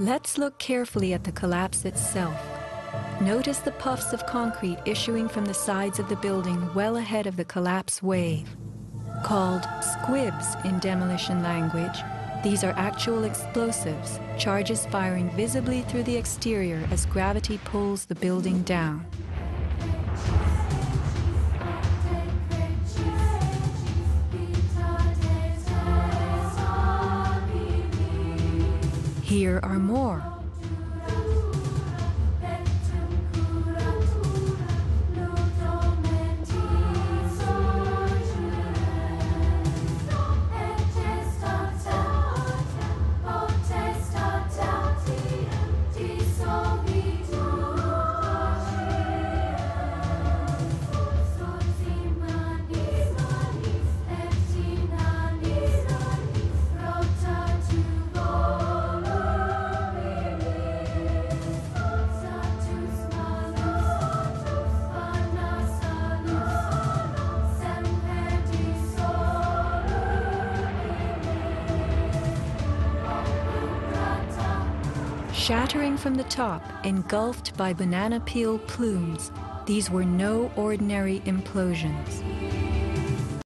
Let's look carefully at the collapse itself. Notice the puffs of concrete issuing from the sides of the building well ahead of the collapse wave. Called squibs in demolition language, these are actual explosives, charges firing visibly through the exterior as gravity pulls the building down. Here are more. Shattering from the top, engulfed by banana peel plumes, these were no ordinary implosions.